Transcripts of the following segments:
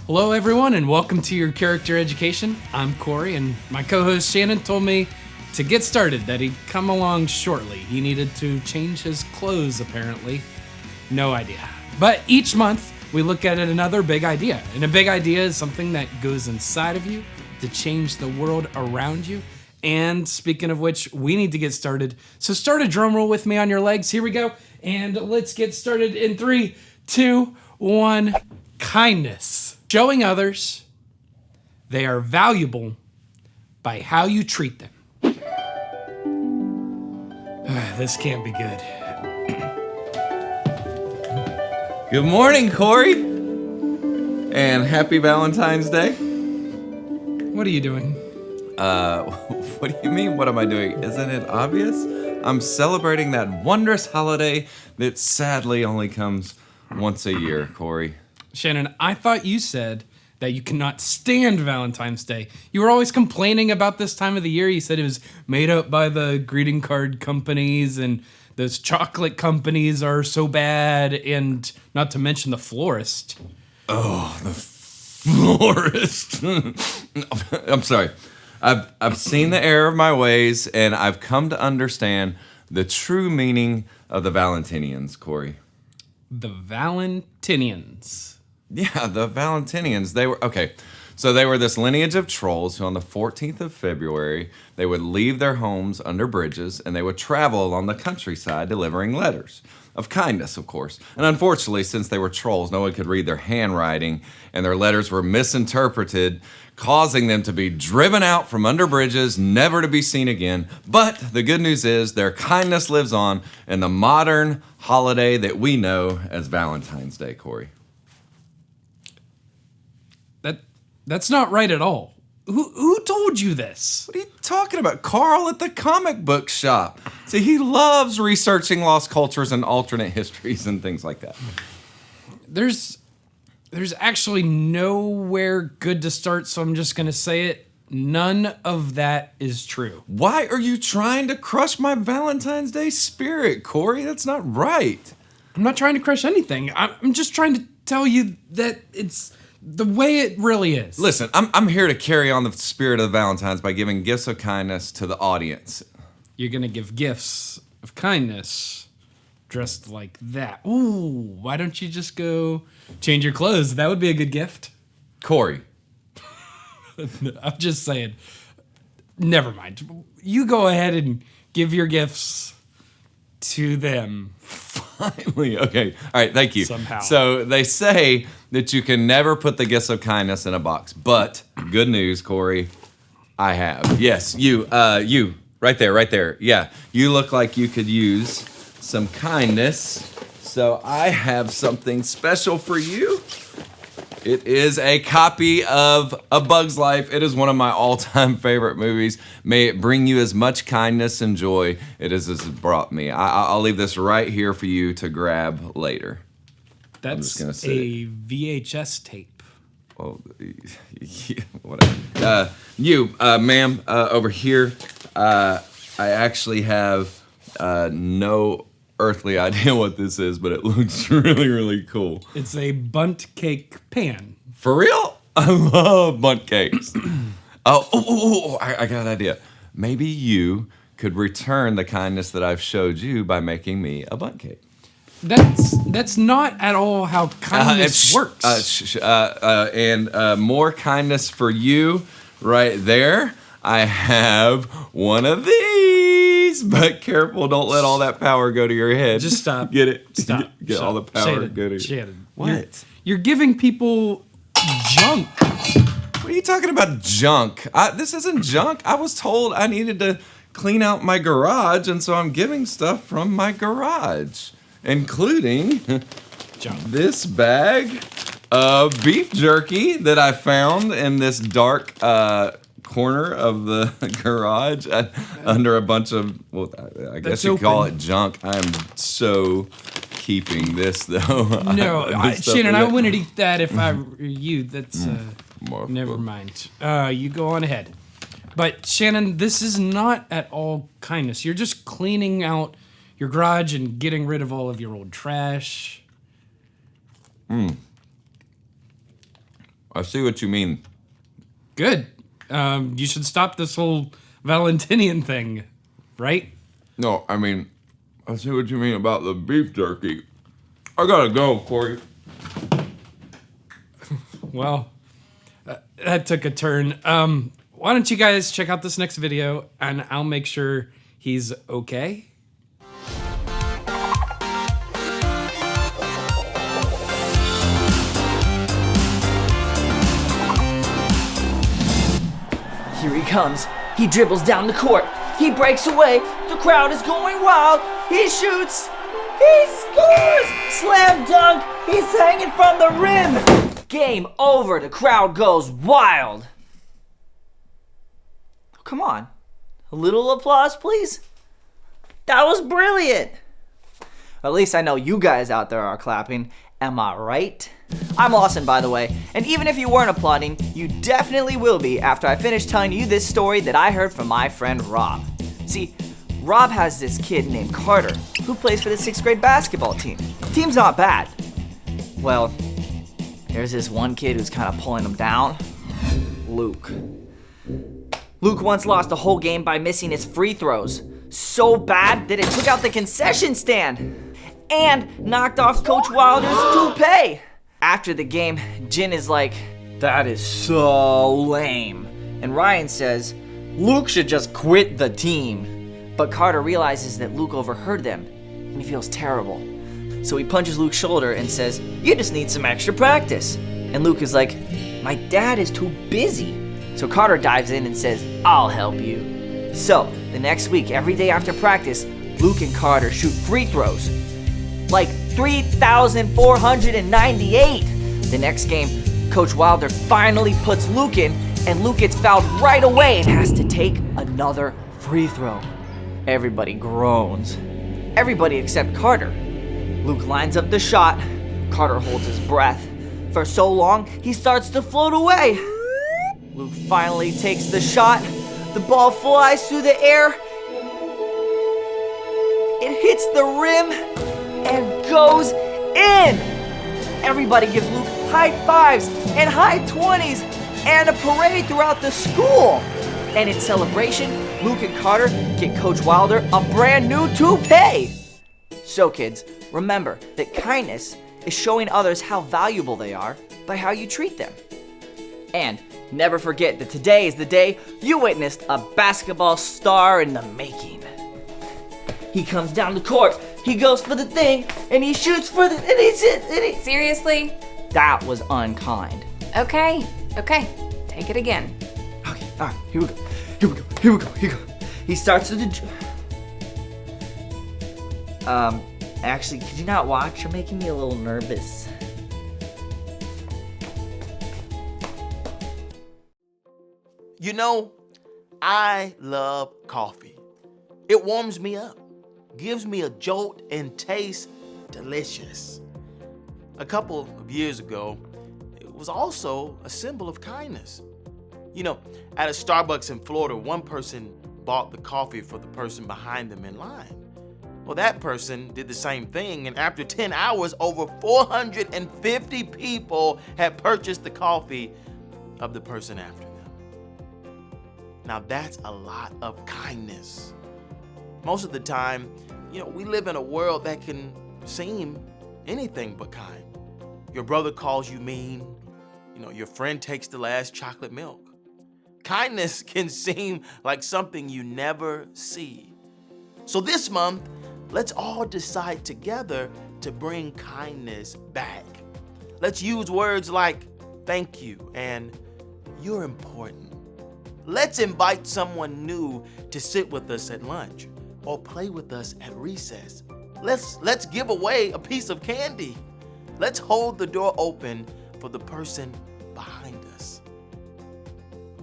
Hello, everyone, and welcome to your character education. I'm Corey, and my co-host Shannon told me to get started that he'd come along shortly. He needed to change his clothes, apparently. No idea. But each month, we look at another big idea. And a big idea is something that goes inside of you to change the world around you. And speaking of which, we need to get started. So start a drum roll with me on your legs. Here we go. And let's get started in 3, 2, 1. Kindness. Showing others they are valuable by how you treat them. This can't be good. Good morning, Corey. And happy Valentine's Day. What are you doing? What do you mean, what am I doing? Isn't it obvious? I'm celebrating that wondrous holiday that sadly only comes once a year, Corey. Shannon, I thought you said that you cannot stand Valentine's Day. You were always complaining about this time of the year. You said it was made up by the greeting card companies and those chocolate companies are so bad, and not to mention the florist. Oh, the florist. I'm sorry. I've seen the error of my ways, and I've come to understand the true meaning of the Valentinians, Corey. The Valentinians. Yeah, the Valentinians, they were this lineage of trolls who on the 14th of February, they would leave their homes under bridges and they would travel along the countryside delivering letters of kindness, of course. And unfortunately, since they were trolls, no one could read their handwriting and their letters were misinterpreted, causing them to be driven out from under bridges, never to be seen again. But the good news is their kindness lives on in the modern holiday that we know as Valentine's Day, Corey. That's not right at all. Who told you this? What are you talking about? Carl at the comic book shop. See, he loves researching lost cultures and alternate histories and things like that. There's actually nowhere good to start, so I'm just going to say it. None of that is true. Why are you trying to crush my Valentine's Day spirit, Corey? That's not right. I'm not trying to crush anything. I'm just trying to tell you that it's the way it really is. Listen, I'm here to carry on the spirit of the Valentine's by giving gifts of kindness to the audience. You're going to give gifts of kindness dressed like that. Ooh, why don't you just go change your clothes? That would be a good gift. Corey. I'm just saying. Never mind. You go ahead and give your gifts to them. Finally. Okay. All right. Thank you. Somehow. So they say that you can never put the gifts of kindness in a box. But good news, Corey. I have. Yes. You. Right there. Yeah. You look like you could use some kindness. So I have something special for you. It is a copy of A Bug's Life. It is one of my all-time favorite movies. May it bring you as much kindness and joy it has brought me. I'll leave this right here for you to grab later. That's a VHS tape. Oh, yeah, whatever. Ma'am, over here, I actually have no earthly idea what this is, but it looks really, really cool. It's a bundt cake pan. For real? I love bundt cakes. I got an idea. Maybe you could return the kindness that I've showed you by making me a bundt cake. That's not at all how kindness works. And more kindness for you right there. I have one of these, but careful, don't let all that power go to your head. Just stop. Get it? Stop. Get all the power Shannon, go to Shannon. What? You're giving people junk. What are you talking about, junk? This isn't junk. I was told I needed to clean out my garage, and so I'm giving stuff from my garage, including Junk. This bag of beef jerky that I found in this dark corner of the garage under a bunch of, well, I guess you call it junk. I am so keeping this, though. No, Shannon, I wouldn't eat that if I were you. That's, never mind. You go on ahead. But, Shannon, this is not at all kindness. You're just cleaning out your garage and getting rid of all of your old trash. I see what you mean. Good. You should stop this whole Valentinian thing, right? No, I mean, I see what you mean about the beef jerky. I gotta go, Corey. Well, that took a turn. Why don't you guys check out this next video, and I'll make sure he's okay? Here he comes. He dribbles down the court. He breaks away. The crowd is going wild. He shoots. He scores! Slam dunk. He's hanging from the rim. Game over. The crowd goes wild. Come on. A little applause, please. That was brilliant. At least I know you guys out there are clapping. Am I right? I'm Lawson, by the way, and even if you weren't applauding, you definitely will be after I finish telling you this story that I heard from my friend Rob. See, Rob has this kid named Carter who plays for the 6th grade basketball team. Team's not bad. Well, there's this one kid who's kind of pulling him down. Luke. Luke once lost a whole game by missing his free throws. So bad that it took out the concession stand and knocked off Coach Wilder's toupee. After the game, Jin is like, "That is so lame." And Ryan says, "Luke should just quit the team." But Carter realizes that Luke overheard them, and he feels terrible. So he punches Luke's shoulder and says, "You just need some extra practice." And Luke is like, "My dad is too busy." So Carter dives in and says, "I'll help you." So the next week, every day after practice, Luke and Carter shoot free throws. Like 3,498. The next game, Coach Wilder finally puts Luke in, and Luke gets fouled right away and has to take another free throw. Everybody groans. Everybody except Carter. Luke lines up the shot. Carter holds his breath. For so long, he starts to float away. Luke finally takes the shot. The ball flies through the air. It hits the rim and goes in. Everybody gives Luke high fives and high 20s and a parade throughout the school. And in celebration, Luke and Carter get Coach Wilder a brand new toupee. So kids, remember that kindness is showing others how valuable they are by how you treat them. And never forget that today is the day you witnessed a basketball star in the making. He comes down the court, he goes for the thing, and he shoots for the, and he's it, and he... Seriously? That was unkind. Okay, take it again. Okay, all right, here we go. He starts with the... Actually, could you not watch? You're making me a little nervous. You know, I love coffee. It warms me up, gives me a jolt, and tastes delicious. A couple of years ago, it was also a symbol of kindness. You know, at a Starbucks in Florida, one person bought the coffee for the person behind them in line. Well, that person did the same thing, and after 10 hours, over 450 people had purchased the coffee of the person after them. Now that's a lot of kindness. Most of the time, you know, we live in a world that can seem anything but kind. Your brother calls you mean, you know, your friend takes the last chocolate milk. Kindness can seem like something you never see. So this month, let's all decide together to bring kindness back. Let's use words like thank you and you're important. Let's invite someone new to sit with us at lunch or play with us at recess. Let's give away a piece of candy. Let's hold the door open for the person behind us.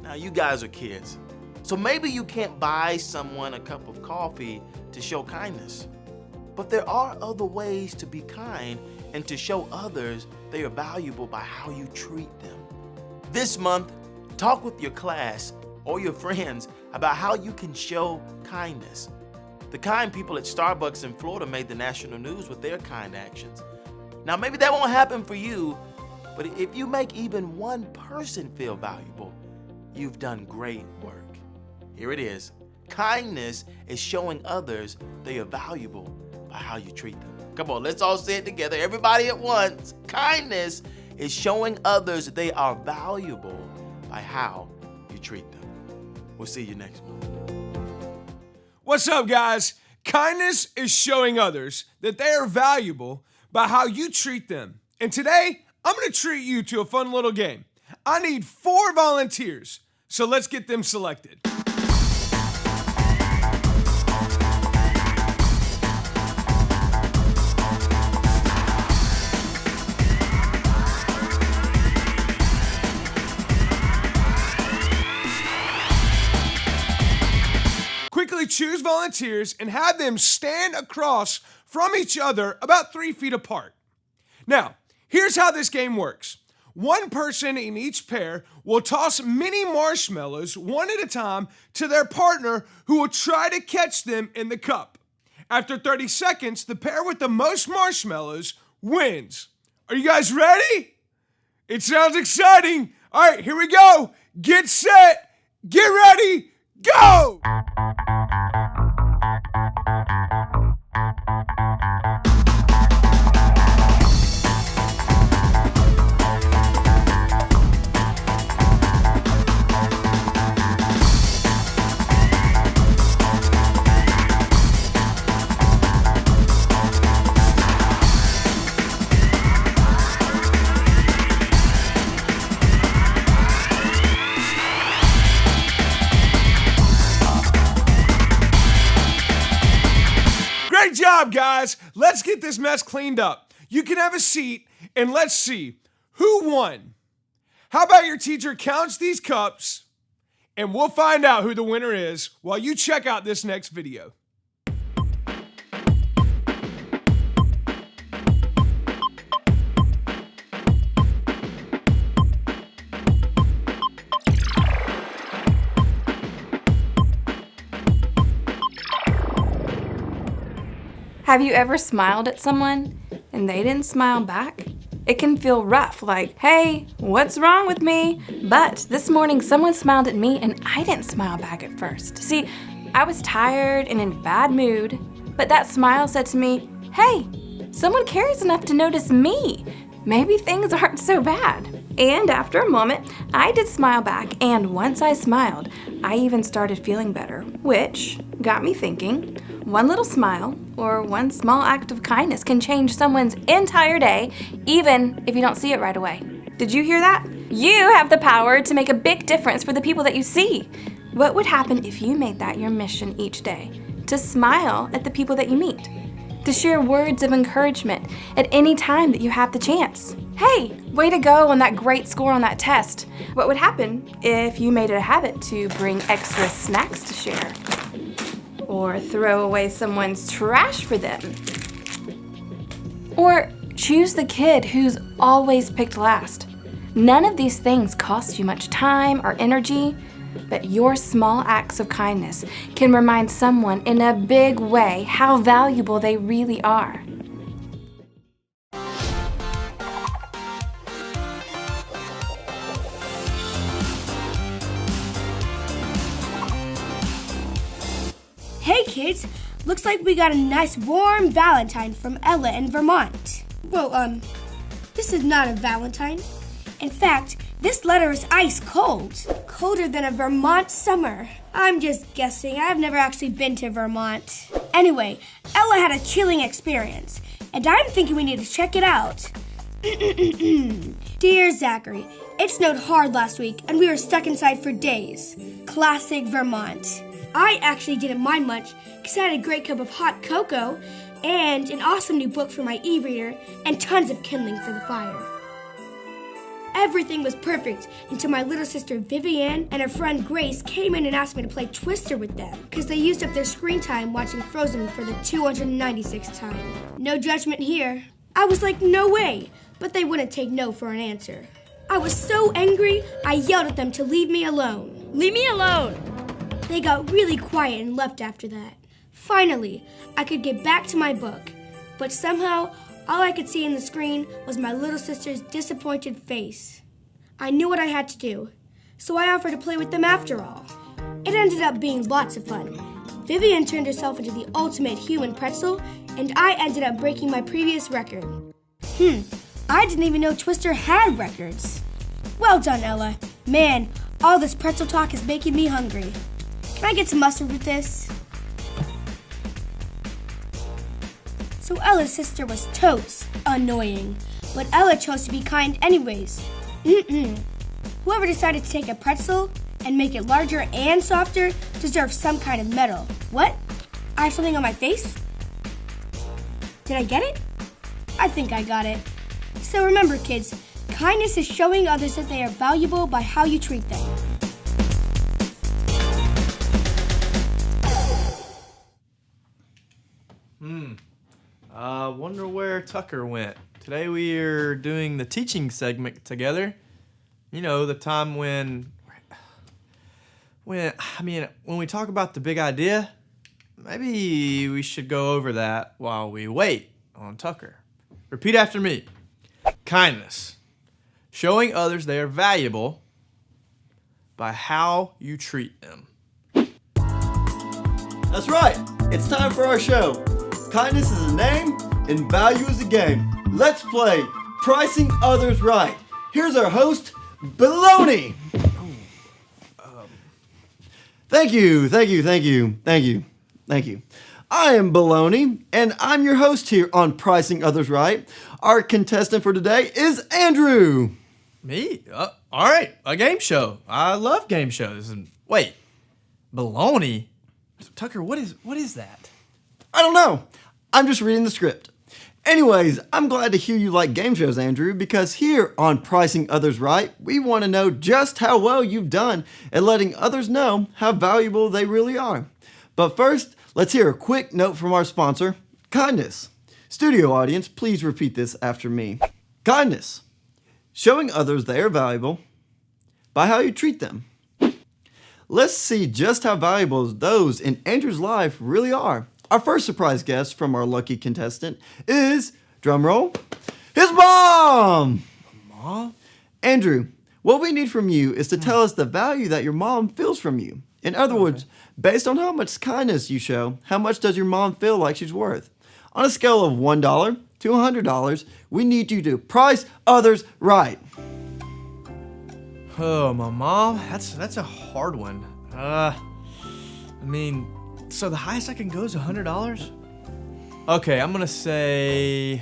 Now you guys are kids, so maybe you can't buy someone a cup of coffee to show kindness. But there are other ways to be kind and to show others they are valuable by how you treat them. This month, talk with your class or your friends about how you can show kindness. The kind people at Starbucks in Florida made the national news with their kind actions. Now maybe that won't happen for you, But if you make even one person feel valuable, you've done great work. Here it is. Kindness is showing others they are valuable by how you treat them. Come on, let's all say it together. Everybody at once. Kindness is showing others they are valuable by how you treat them. We'll see you next month. What's up, guys? Kindness is showing others that they are valuable by how you treat them. And today, I'm going to treat you to a fun little game. I need 4 volunteers, so let's get them selected. Quickly choose volunteers and have them stand across from each other about 3 feet apart. Now, here's how this game works. One person in each pair will toss mini marshmallows one at a time to their partner, who will try to catch them in the cup. After 30 seconds, the pair with the most marshmallows wins. Are you guys ready? It sounds exciting. All right, here we go. Get set, get ready, go! Great job, guys. Let's get this mess cleaned up. You can have a seat, and let's see who won. How about your teacher counts these cups, and we'll find out who the winner is while you check out this next video. Have you ever smiled at someone and they didn't smile back? It can feel rough, like, hey, what's wrong with me? But this morning someone smiled at me and I didn't smile back at first. See, I was tired and in a bad mood, but that smile said to me, hey, someone cares enough to notice me. Maybe things aren't so bad. And after a moment, I did smile back, and once I smiled, I even started feeling better, which got me thinking, one little smile or one small act of kindness can change someone's entire day, even if you don't see it right away. Did you hear that? You have the power to make a big difference for the people that you see. What would happen if you made that your mission each day? To smile at the people that you meet. To share words of encouragement at any time that you have the chance. Hey, way to go on that great score on that test. What would happen if you made it a habit to bring extra snacks to share? Or throw away someone's trash for them? Or choose the kid who's always picked last. None of these things cost you much time or energy, but your small acts of kindness can remind someone in a big way how valuable they really are. Hey kids, looks like we got a nice warm valentine from Ella in Vermont. Well, this is not a valentine. In fact, this letter is ice cold. Colder than a Vermont summer. I'm just guessing. I've never actually been to Vermont. Anyway, Ella had a chilling experience, and I'm thinking we need to check it out. Dear Zachary, it snowed hard last week, and we were stuck inside for days. Classic Vermont. I actually didn't mind much because I had a great cup of hot cocoa and an awesome new book for my e-reader and tons of kindling for the fire. Everything was perfect until my little sister Vivian and her friend Grace came in and asked me to play Twister with them because they used up their screen time watching Frozen for the 296th time. No judgment here. I was like, no way, but they wouldn't take no for an answer. I was so angry, I yelled at them to leave me alone. Leave me alone! They got really quiet and left after that. Finally, I could get back to my book, but somehow All I could see in the screen was my little sister's disappointed face. I knew what I had to do, so I offered to play with them after all. It ended up being lots of fun. Vivian turned herself into the ultimate human pretzel, and I ended up breaking my previous record. I didn't even know Twister had records. Well done, Ella. Man, all this pretzel talk is making me hungry. Can I get some mustard with this? So Ella's sister was totes annoying, but Ella chose to be kind anyways. Whoever decided to take a pretzel and make it larger and softer deserves some kind of medal. What? I have something on my face? Did I get it? I think I got it. So remember, kids, kindness is showing others that they are valuable by how you treat them. I wonder where Tucker went. Today we are doing the teaching segment together. You know, the time when we talk about the big idea, maybe we should go over that while we wait on Tucker. Repeat after me. Kindness. Showing others they are valuable by how you treat them. That's right. It's time for our show. Kindness is a name and value is a game. Let's play Pricing Others Right. Here's our host, Baloney. Thank you. I am Baloney, and I'm your host here on Pricing Others Right. Our contestant for today is Andrew. Me? All right, a game show. I love game shows. And wait, baloney? Tucker, what is that? I don't know. I'm just reading the script. Anyways, I'm glad to hear you like game shows, Andrew, because here on Pricing Others Right, we want to know just how well you've done at letting others know how valuable they really are. But first, let's hear a quick note from our sponsor, Kindness. Studio audience, please repeat this after me. Kindness. Showing others they are valuable by how you treat them. Let's see just how valuable those in Andrew's life really are. Our first surprise guest from our lucky contestant is, drumroll, his mom! Mom? Andrew, what we need from you is to tell us the value that your mom feels from you. In other words, based on how much kindness you show, how much does your mom feel like she's worth? On a scale of $1 to $100, we need you to price others right. Oh, my mom? That's a hard one. So the highest I can go is $100? Okay, I'm gonna say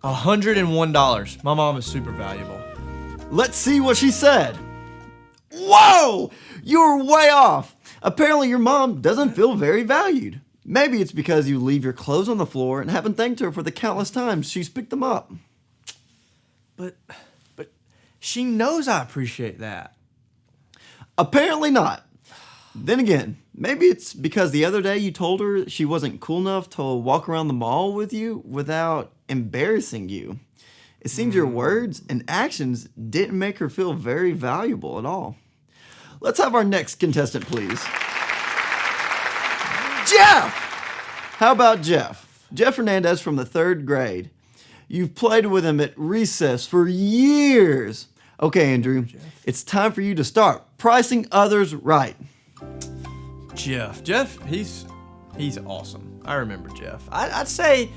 $101. My mom is super valuable. Let's see what she said. Whoa! You were way off. Apparently your mom doesn't feel very valued. Maybe it's because you leave your clothes on the floor and haven't thanked her for the countless times she's picked them up. But she knows I appreciate that. Apparently not. Then again, maybe it's because the other day you told her she wasn't cool enough to walk around the mall with you without embarrassing you. It seems your words and actions didn't make her feel very valuable at all. Let's have our next contestant, please. Jeff! How about Jeff? Jeff Hernandez from the 3rd grade. You've played with him at recess for years. Okay, Andrew, it's time for you to start pricing others right. Jeff, he's awesome. I remember Jeff. I'd say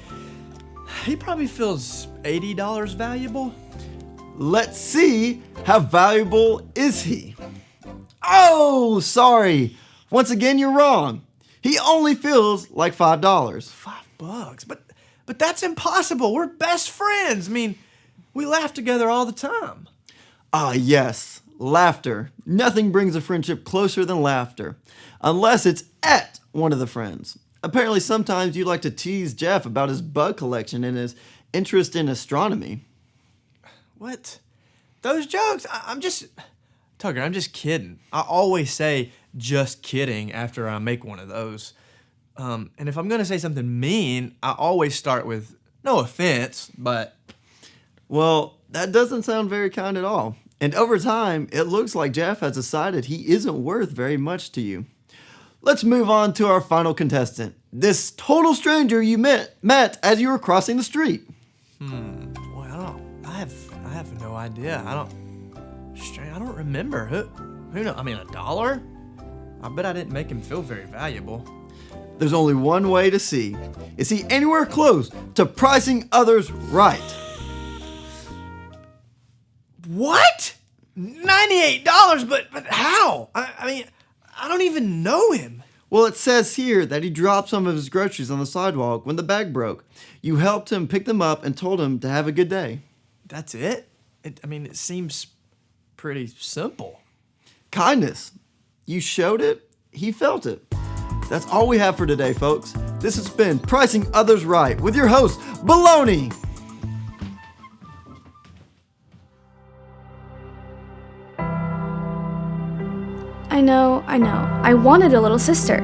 he probably feels $80 valuable. Let's see, how valuable is he? Oh, sorry. Once again, you're wrong. He only feels like $5. $5? But that's impossible. We're best friends. We laugh together all the time. Ah, yes, laughter. Nothing brings a friendship closer than laughter, unless it's at one of the friends. Apparently, sometimes you like to tease Jeff about his bug collection and his interest in astronomy. What? Those jokes? Tucker, I'm just kidding. I always say just kidding after I make one of those. And if I'm going to say something mean, I always start with, no offense, but... Well, that doesn't sound very kind at all. And over time, it looks like Jeff has decided he isn't worth very much to you. let's move on to our final contestant. This total stranger you met as you were crossing the street. Boy, I have no idea. I don't remember. Who knows? I mean, $1? I bet I didn't make him feel very valuable. There's only one way to see. Is he anywhere close to pricing others right? What? $98? But how? I mean, I don't even know him. Well, it says here that he dropped some of his groceries on the sidewalk when the bag broke. You helped him pick them up and told him to have a good day. That's it? It seems pretty simple. Kindness. You showed it, he felt it. That's all we have for today, folks. This has been Pricing Others Right with your host, Baloney. I know. I wanted a little sister,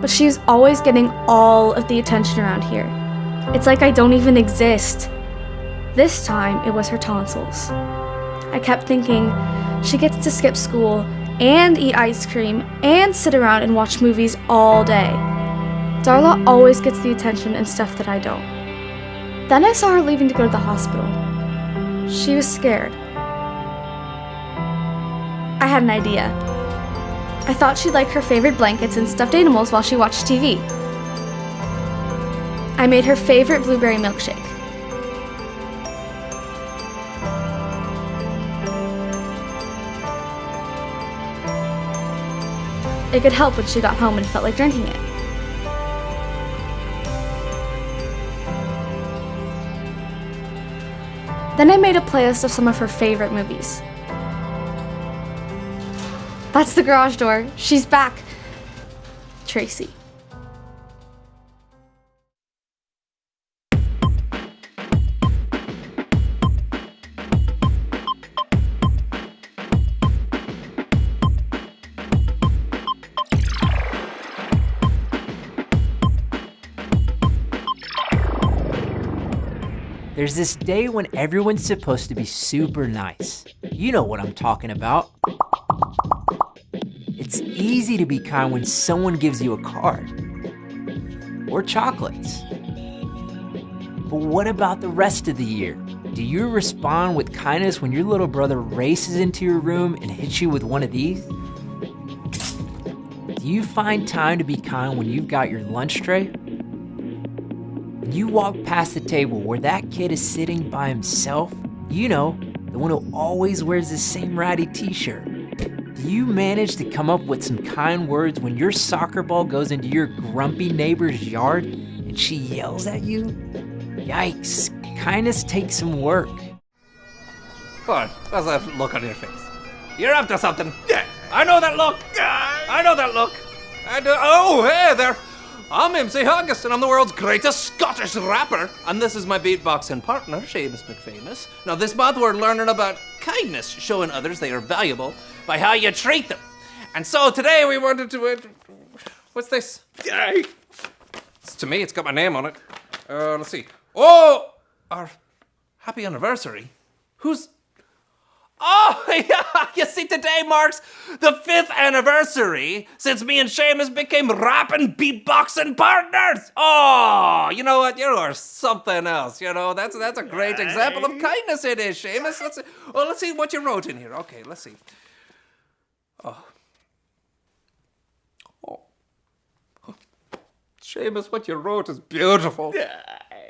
but she's always getting all of the attention around here. It's like I don't even exist. This time, it was her tonsils. I kept thinking, she gets to skip school and eat ice cream and sit around and watch movies all day. Darla always gets the attention and stuff that I don't. Then I saw her leaving to go to the hospital. She was scared. I had an idea. I thought she'd like her favorite blankets and stuffed animals while she watched TV. I made her favorite blueberry milkshake. It could help when she got home and felt like drinking it. Then I made a playlist of some of her favorite movies. That's the garage door. She's back. Tracy. There's this day when everyone's supposed to be super nice. You know what I'm talking about. It's easy to be kind when someone gives you a card or chocolates. But what about the rest of the year? Do you respond with kindness when your little brother races into your room and hits you with one of these? Do you find time to be kind when you've got your lunch tray? When you walk past the table where that kid is sitting by himself, you know, the one who always wears the same ratty t-shirt. Do you manage to come up with some kind words when your soccer ball goes into your grumpy neighbor's yard and she yells at you? Yikes, kindness takes some work. What? What's that look on your face? You're up to something. Yeah. I know that look. I know that look. Oh, hey there. I'm MC August, and I'm the world's greatest Scottish rapper. And this is my beatboxing partner, Seamus McFamous. Now, this month we're learning about kindness, showing others they are valuable by how you treat them. And so today we wanted to... what's this? It's to me, it's got my name on it. Let's see. Oh! Our happy anniversary. Who's... Oh, yeah, you see, today marks the 5th anniversary since me and Seamus became rapping, beatboxing partners. Oh, you know what? You are something else, you know. That's a great example of kindness it is, Seamus. Let's see what you wrote in here. Okay, let's see. Oh. Seamus, what you wrote is beautiful.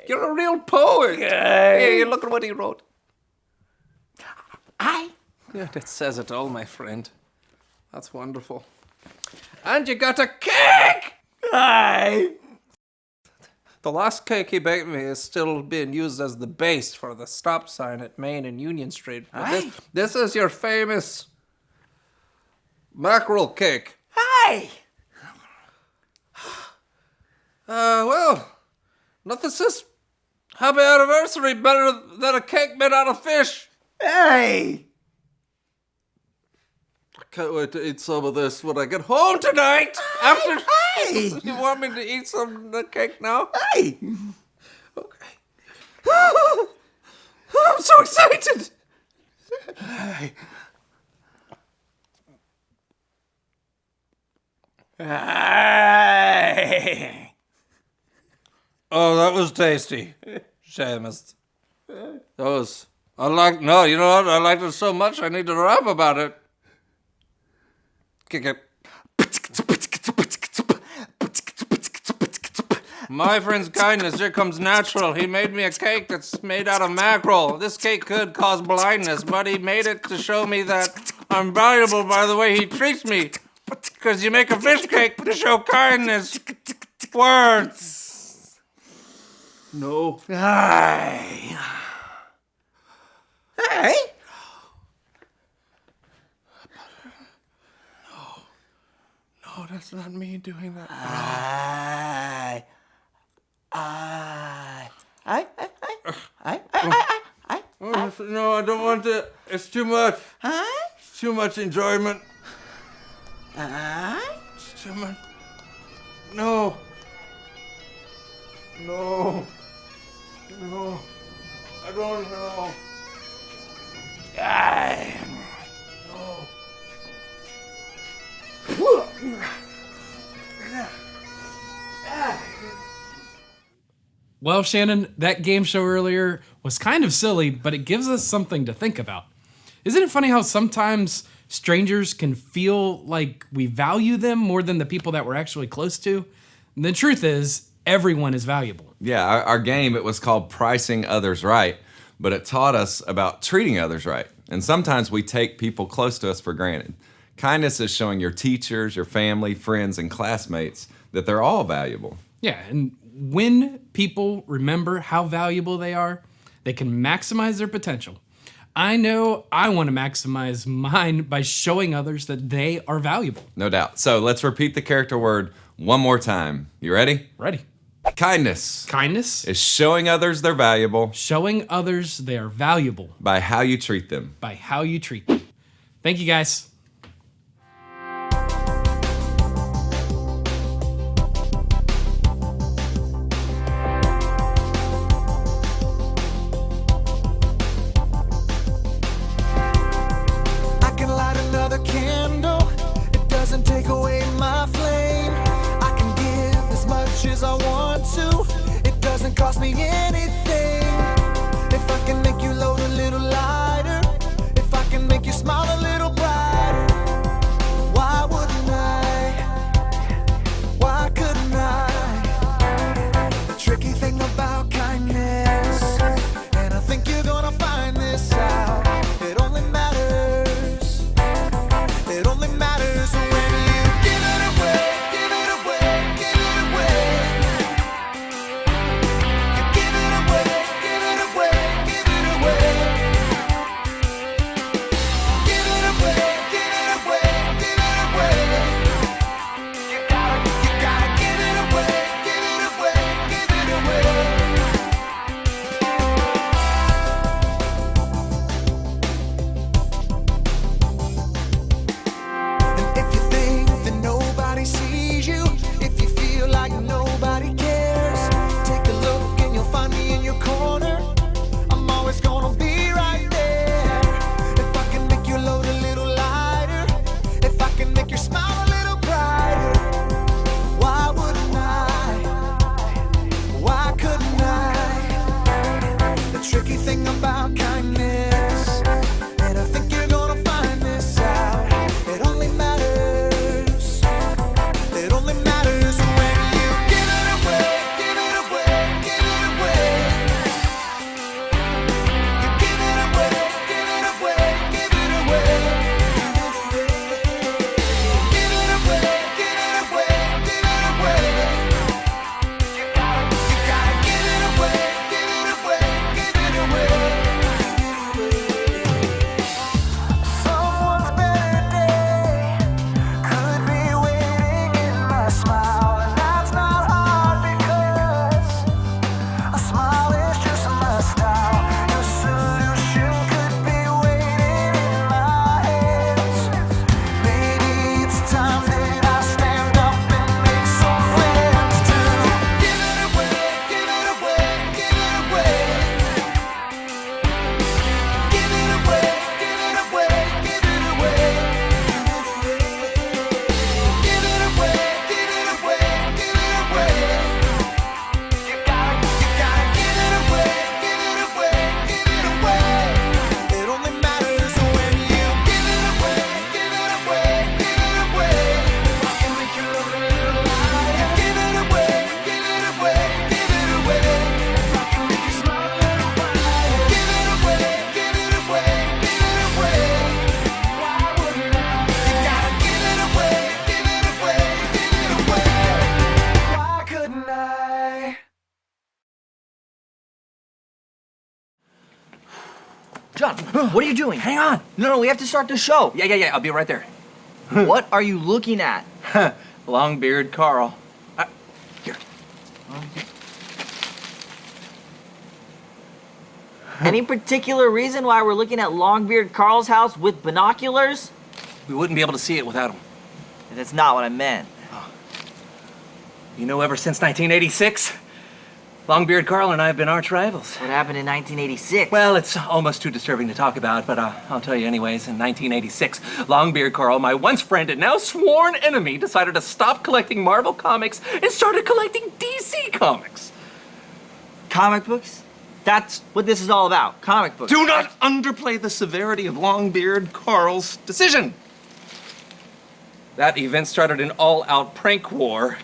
You're a real poet. Hey, look at what he wrote. Yeah, that says it all, my friend. That's wonderful. And you got a cake! Aye! The last cake he baked me is still being used as the base for the stop sign at Main and Union Street. This is your famous mackerel cake. Hi! Well, nothing says happy anniversary better than a cake made out of fish. Hey! I can't wait to eat some of this when I get home tonight. Hey! You want me to eat some of the cake now? Hey! Okay. I'm so excited. Hey. Oh, that was tasty, Seamus. No, you know what? I liked it so much I need to rap about it. Kick it. My friend's kindness, here comes natural. He made me a cake that's made out of mackerel. This cake could cause blindness, but he made it to show me that I'm valuable by the way he treats me. Because you make a fish cake to show kindness. Words. No. Hey. Hey. No, that's not me doing that. No, I don't want to. It's too much. It's too much enjoyment. It's too much. No. No. No. I don't know. Well, Shannon, that game show earlier was kind of silly, but it gives us something to think about. Isn't it funny how sometimes strangers can feel like we value them more than the people that we're actually close to? And the truth is, everyone is valuable. Yeah, our game, it was called Pricing Others Right, but it taught us about treating others right. And sometimes we take people close to us for granted. Kindness is showing your teachers, your family, friends, and classmates that they're all valuable. Yeah, and when people remember how valuable they are, they can maximize their potential. I know I want to maximize mine by showing others that they are valuable. No doubt. So let's repeat the character word one more time. You ready? Ready. Kindness. Kindness is showing others they're valuable. Showing others they are valuable. By how you treat them. By how you treat them. Thank you, guys. I can light another candle. It doesn't take away my flame. I can give as much as I want to. It doesn't cost me anything. If I can make you load a little lighter, if I can make you smile a little brighter. John, what are you doing? Hang on. No, we have to start the show. Yeah, I'll be right there. What are you looking at? Longbeard Carl. Here. Any particular reason why we're looking at Longbeard Carl's house with binoculars? We wouldn't be able to see it without him. That's not what I meant. You know, ever since 1986, Longbeard Carl and I have been arch rivals. What happened in 1986? Well, it's almost too disturbing to talk about, but I'll tell you anyways. In 1986, Longbeard Carl, my once friend and now sworn enemy, decided to stop collecting Marvel comics and started collecting DC comics. Comic books? That's what this is all about, comic books. Do not underplay the severity of Longbeard Carl's decision. That event started an all-out prank war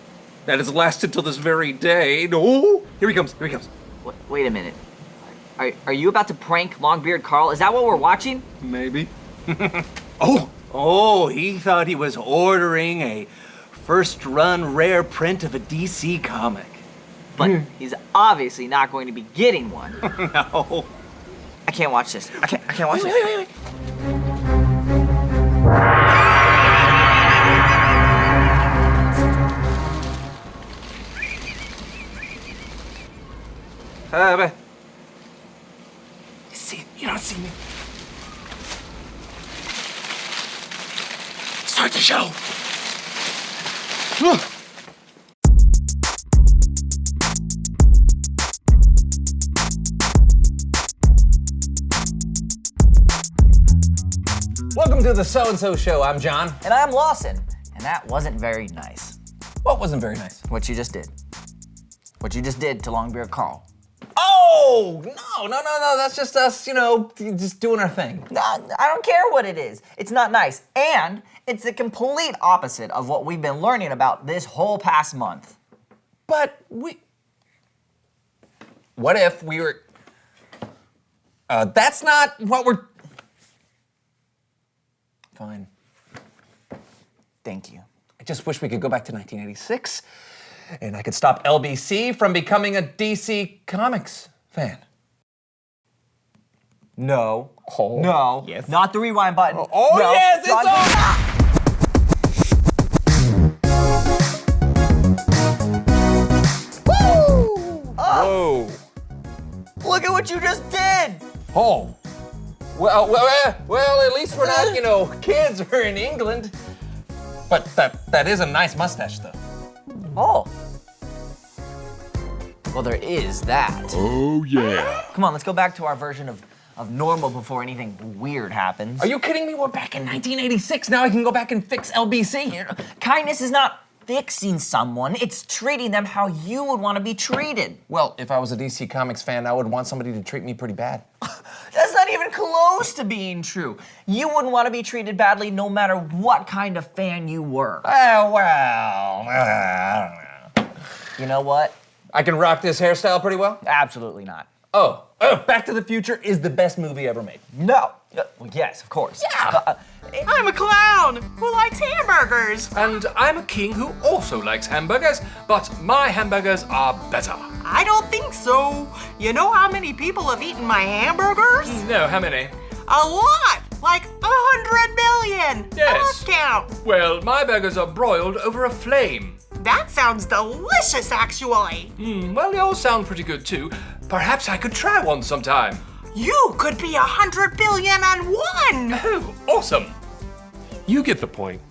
that has lasted till this very day. Oh, here he comes. Wait a minute. Are you about to prank Longbeard Carl? Is that what we're watching? Maybe. Oh, he thought he was ordering a first-run rare print of a DC comic. But he's obviously not going to be getting one. No. I can't watch this. I can't watch this. Wait. You don't see me. Start the show. Welcome to the So-and-So Show. I'm John. And I'm Lawson. And that wasn't very nice. What wasn't very nice? What you just did. What you just did to Longbeard Carl. Oh, no. That's just us, just doing our thing. I don't care what it is. It's not nice. And it's the complete opposite of what we've been learning about this whole past month. But what if we were... that's not what we're... Fine. Thank you. I just wish we could go back to 1986 and I could stop LBC from becoming a DC Comics fan. No. Oh. No. Yes. Not the rewind button. Oh, no. yes, it's on! Woo! Whoa. Look at what you just did! Oh. Well, at least we're not, kids or in England. But that is a nice mustache, though. Oh. Well, there is that. Oh, yeah. Come on, let's go back to our version of normal before anything weird happens. Are you kidding me? We're back in 1986. Now I can go back and fix LBC. Kindness is not fixing someone, it's treating them how you would want to be treated. Well, if I was a DC Comics fan, I would want somebody to treat me pretty bad. That's not even close to being true. You wouldn't want to be treated badly no matter what kind of fan you were. Oh, well, I don't know. You know what? I can rock this hairstyle pretty well? Absolutely not. Oh, Back to the Future is the best movie ever made. No. Well, yes, of course. Yeah. I'm a clown who likes hamburgers. And I'm a king who also likes hamburgers, but my hamburgers are better. I don't think so. You know how many people have eaten my hamburgers? No, how many? A lot! Like 100 million! Yes. I lost count. Well, my burgers are broiled over a flame. That sounds delicious, actually. Well, yours sound pretty good too. Perhaps I could try one sometime. You could be 100 billion and one! Oh, awesome. You get the point.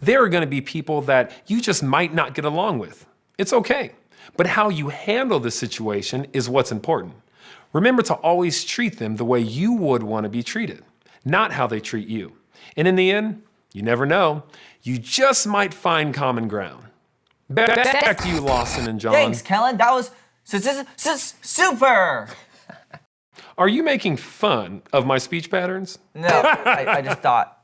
There are going to be people that you just might not get along with. It's okay. But how you handle the situation is what's important. Remember to always treat them the way you would want to be treated, not how they treat you. And in the end, you never know. You just might find common ground. Back to you, Lawson and John. Thanks, Kellen. That was super. Are you making fun of my speech patterns? No, I just thought.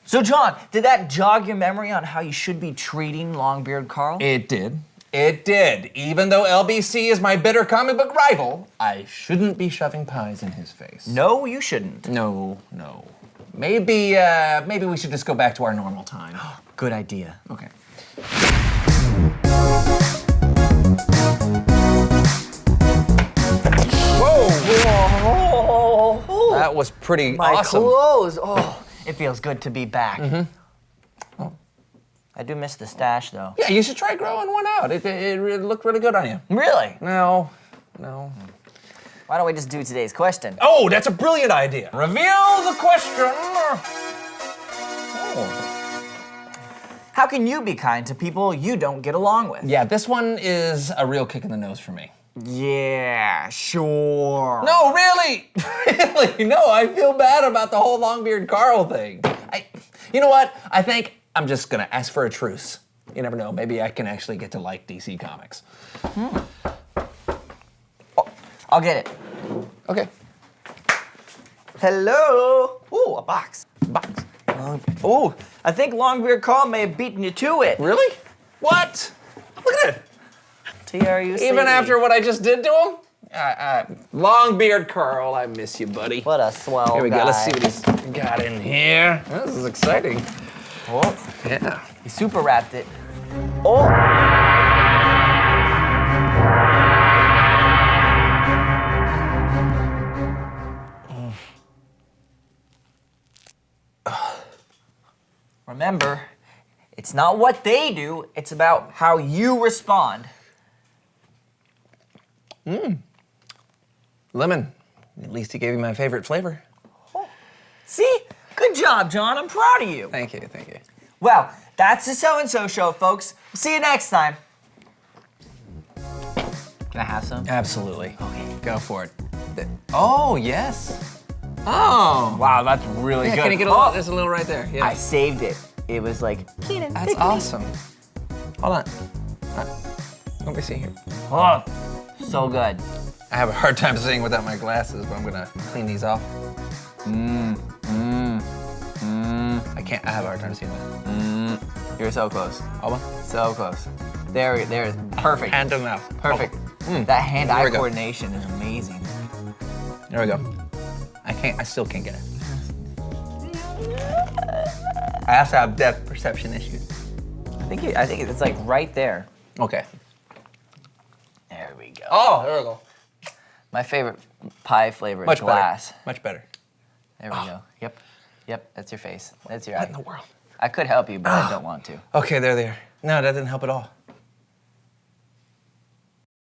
So, John, did that jog your memory on how you should be treating Longbeard Carl? It did. It did. Even though LBC is my bitter comic book rival, I shouldn't be shoving pies in his face. No, you shouldn't. No. Maybe we should just go back to our normal time. Good idea. Okay. Whoa! That was pretty My awesome. clothes. Oh, it feels good to be back. Oh, I do miss the stash, though. Yeah, you should try growing one out. It looked really good on you. Really? No. Why don't we just do today's question? Oh, that's a brilliant idea. Reveal the question. How can you be kind to people you don't get along with? Yeah, this one is a real kick in the nose for me. Yeah, sure. No, really, really, no. I feel bad about the whole Longbeard Carl thing. You know what? I think I'm just gonna ask for a truce. You never know. Maybe I can actually get to like DC Comics. Oh, I'll get it. Okay. Hello. Ooh, a box. Oh, I think Longbeard Carl may have beaten you to it. Really? What? Look at it. T-R-U-C. Even after what I just did to him? Longbeard Carl, I miss you, buddy. What a swell Here we guy. go. Let's see what he's got in here. This is exciting. Oh, Yeah. he super wrapped it. Oh. Remember, it's not what they do, it's about how you respond. Lemon. At least he gave you my favorite flavor. See? Good job, John. I'm proud of you. Thank you, thank you. Well, that's the So-and-So Show, folks. See you next time. Can I have some? Absolutely. Okay. Go for it. Oh, yes. Oh. Wow, that's really good. Can you get a little? There's a little right there. Yeah. I saved it. It was like, That's awesome. Hold on. Let me see here. oh, so good. I have a hard time seeing without my glasses, but I'm gonna clean these off. I can't. I have a hard time seeing that. You're so close. Alba? So close. There, perfect. Hand to mouth. Perfect. That hand-eye coordination is amazing. There we go. I still can't get it. I also have depth perception issues. I think it's like right there. Okay. There we go. Oh, there we go. My favorite pie flavor is Much glass. better. Much better. There we go. Yep, that's your face. That's your What eye. in the world? I could help you, but I don't want to. Okay, there they are. No, that didn't help at all.